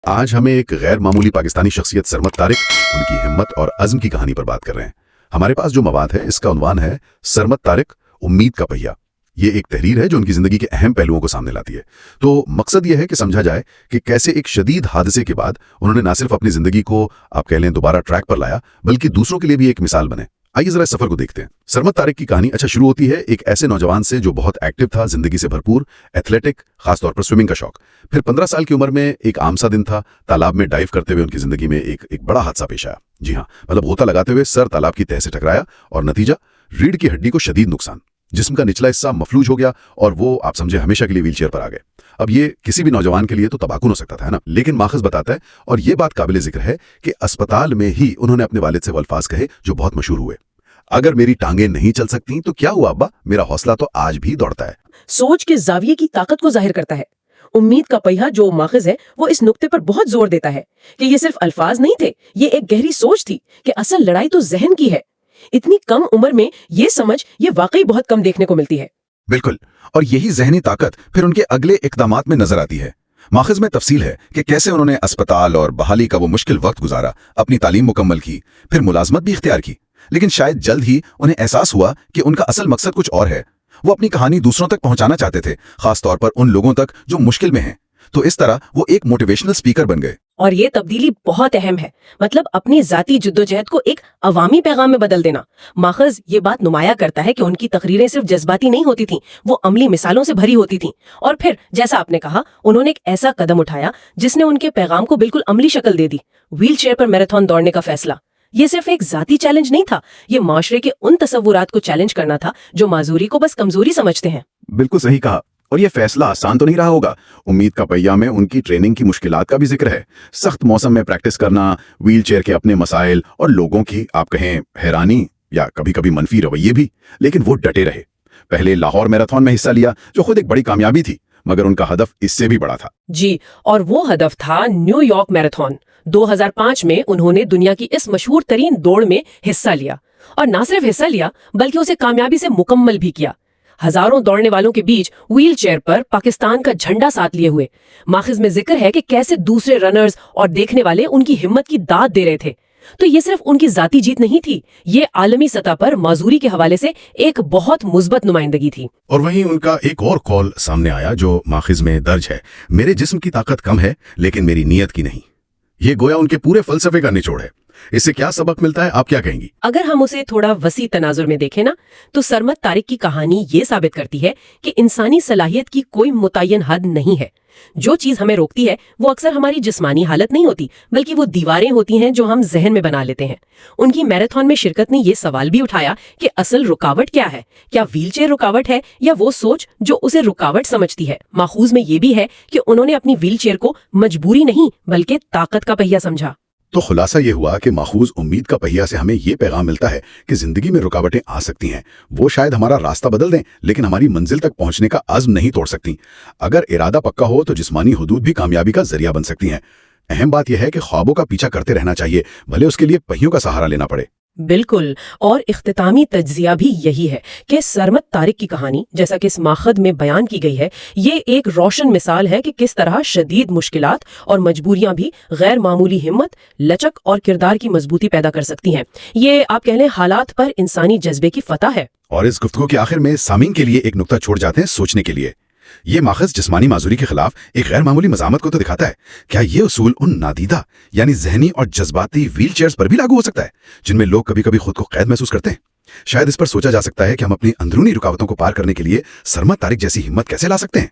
آج ہمیں ایک غیر معمولی پاکستانی شخصیت سرمد طارق، ان کی ہمت اور عزم کی کہانی پر بات کر رہے ہیں۔ ہمارے پاس جو مواد ہے اس کا عنوان ہے سرمد طارق، امید کا پہیہ۔ یہ ایک تحریر ہے جو ان کی زندگی کے اہم پہلوؤں کو سامنے لاتی ہے۔ تو مقصد یہ ہے کہ سمجھا جائے کہ کیسے ایک شدید حادثے کے بعد انہوں نے نہ صرف اپنی زندگی کو آپ کہہ لیں دوبارہ ٹریک پر لایا، بلکہ دوسروں کے لیے بھی ایک مثال بنے۔ آئیے ذرا سفر کو دیکھتے ہیں۔ سرمد طارق کی کہانی شروع ہوتی ہے ایک ایسے نوجوان سے جو بہت ایکٹیو تھا، زندگی سے بھرپور، ایتھلیٹک، خاص طور پر سوئمنگ کا شوق۔ پھر 15 سال کی عمر میں ایک عام سا دن تھا، تالاب میں ڈائیو کرتے ہوئے ان کی زندگی میں ایک بڑا حادثہ پیش آیا۔ جی ہاں، مطلب غوطہ لگاتے ہوئے سر تالاب کی تہہ سے ٹکرایا اور نتیجہ ریڑھ کی ہڈی کو شدید نقصان، جسم کا نچلا حصہ مفلوج ہو گیا اور وہ آپ سمجھے ہمیشہ کے لیے ویل چیئر پر آ گئے۔ اب یہ کسی بھی نوجوان کے لیے تو تباہ کن ہو سکتا تھا نا، لیکن ماخذ بتاتا ہے اور یہ بات قابل ذکر ہے کہ اسپتال میں ہی انہوں نے اپنے والد سے وہ الفاظ کہے جو بہت مشہور ہوئے: اگر میری ٹانگیں نہیں چل سکتی تو کیا ہوا ابا، میرا حوصلہ تو آج بھی دوڑتا ہے۔ سوچ کے زاویے کی طاقت کو ظاہر کرتا ہے۔ امید کا پہیہ جو ماخذ ہے وہ اس نقطے پر بہت زور دیتا ہے کہ یہ صرف الفاظ نہیں تھے، یہ ایک گہری سوچ تھی کہ اصل لڑائی تو ذہن کی ہے۔ اتنی کم عمر میں یہ سمجھ یہ واقعی بہت کم دیکھنے کو ملتی ہے۔ بالکل، اور یہی ذہنی طاقت پھر ان کے اگلے اقدامات میں نظر آتی ہے۔ ماخذ میں تفصیل ہے کہ کیسے انہوں نے اسپتال اور بحالی کا وہ مشکل وقت گزارا، اپنی تعلیم مکمل کی، پھر ملازمت بھی اختیار کی، لیکن شاید جلد ہی انہیں احساس ہوا کہ ان کا اصل مقصد کچھ اور ہے۔ وہ اپنی کہانی دوسروں تک پہنچانا چاہتے تھے، خاص طور پر ان لوگوں تک جو مشکل میں ہیں۔ تو اس طرح وہ ایک موٹیویشنل سپیکر بن گئے۔ اور یہ تبدیلی بہت اہم ہے، مطلب اپنی ذاتی جدوجہد کو ایک عوامی پیغام میں بدل دینا۔ ماخذ یہ بات نمایاں کرتا ہے کہ ان کی تقریریں صرف جذباتی نہیں ہوتی تھیں، وہ عملی مثالوں سے بھری ہوتی تھیں۔ اور پھر جیسا آپ نے کہا، انہوں نے ایک ایسا قدم اٹھایا جس نے ان کے پیغام کو بالکل عملی شکل دے دی: ویل چیئر پر میراتھن دوڑنے کا فیصلہ۔ یہ صرف ایک ذاتی چیلنج نہیں تھا، یہ معاشرے کے ان تصورات کو چیلنج کرنا تھا جو معذوری کو بس کمزوری سمجھتے ہیں۔ بالکل صحیح کہا، اور یہ فیصلہ آسان تو نہیں رہا ہوگا۔ امید کا پہیہ میں ان کی ٹریننگ کی مشکلات کا بھی ذکر ہے۔ سخت موسم میں پریکٹس کرنا، ویل چیئر کے اپنے مسائل اور لوگوں کی آپ کہیں حیرانی یا کبھی کبھی منفی رویے بھی، لیکن وہ ڈٹے رہے۔ پہلے لاہور میراتھن میں حصہ لیا جو خود ایک بڑی کامیابی تھی، مگر ان کا ہدف اس سے بھی بڑا تھا۔ جی، اور وہ ہدف تھا نیو یارک میراتھن۔ 2005 میں انہوں نے دنیا کی اس مشہور ترین دوڑ میں حصہ لیا، اور نہ صرف حصہ لیا بلکہ اسے کامیابی سے مکمل بھی کیا، ہزاروں دوڑنے والوں کے بیچ ویل چیئر پر پاکستان کا جھنڈا ساتھ لیے ہوئے۔ ماخذ میں ذکر ہے کہ کیسے دوسرے رنرز اور دیکھنے والے ان کی ہمت کی داد دے رہے تھے۔ تو یہ صرف ان کی ذاتی جیت نہیں تھی، یہ عالمی سطح پر معذوری کے حوالے سے ایک بہت مثبت نمائندگی تھی۔ اور وہیں ان کا ایک اور قول سامنے آیا جو ماخذ میں درج ہے: میرے جسم کی طاقت کم ہے لیکن میری نیت کی نہیں۔ یہ گویا ان کے پورے فلسفے کا نچوڑ ہے۔ اس سے کیا سبق ملتا ہے، آپ کیا کہیں گی؟ اگر ہم اسے تھوڑا وسیع تناظر میں دیکھیں نا، تو سرمد طارق کی کہانی یہ ثابت کرتی ہے کہ انسانی صلاحیت کی کوئی متعین حد نہیں ہے۔ جو چیز ہمیں روکتی ہے وہ اکثر ہماری جسمانی حالت نہیں ہوتی، بلکہ وہ دیواریں ہوتی ہیں جو ہم ذہن میں بنا لیتے ہیں۔ ان کی میراتھن میں شرکت نے یہ سوال بھی اٹھایا کہ اصل رکاوٹ کیا ہے؟ کیا ویل چیئر رکاوٹ ہے یا وہ سوچ جو اسے رکاوٹ سمجھتی ہے؟ ماخوذ میں یہ بھی ہے کہ انہوں نے اپنی ویل چیئر کو مجبوری نہیں بلکہ طاقت کا پہیہ سمجھا۔ تو خلاصہ یہ ہوا کہ ماخوذ امید کا پہیہ سے ہمیں یہ پیغام ملتا ہے کہ زندگی میں رکاوٹیں آ سکتی ہیں، وہ شاید ہمارا راستہ بدل دیں لیکن ہماری منزل تک پہنچنے کا عزم نہیں توڑ سکتی۔ اگر ارادہ پکا ہو تو جسمانی حدود بھی کامیابی کا ذریعہ بن سکتی ہیں۔ اہم بات یہ ہے کہ خوابوں کا پیچھا کرتے رہنا چاہیے، بھلے اس کے لیے پہیوں کا سہارا لینا پڑے۔ بالکل، اور اختتامی تجزیہ بھی یہی ہے کہ سرمد طارق کی کہانی، جیسا کہ اس ماخذ میں بیان کی گئی ہے، یہ ایک روشن مثال ہے کہ کس طرح شدید مشکلات اور مجبوریاں بھی غیر معمولی ہمت، لچک اور کردار کی مضبوطی پیدا کر سکتی ہیں۔ یہ آپ کہہ لیں حالات پر انسانی جذبے کی فتح ہے۔ اور اس گفتگو کے آخر میں سامعین کے لیے ایک نقطہ چھوڑ جاتے ہیں سوچنے کے لیے۔ یہ ماخذ جسمانی معذوری کے خلاف ایک غیر معمولی مزاحمت کو تو دکھاتا ہے۔ کیا یہ اصول ان نادیدہ یعنی ذہنی اور جذباتی ویل چیئرز پر بھی لاگو ہو سکتا ہے جن میں لوگ کبھی کبھی خود کو قید محسوس کرتے ہیں؟ شاید اس پر سوچا جا سکتا ہے کہ ہم اپنی اندرونی رکاوٹوں کو پار کرنے کے لیے سرمد طارق جیسی ہمت کیسے لا سکتے ہیں۔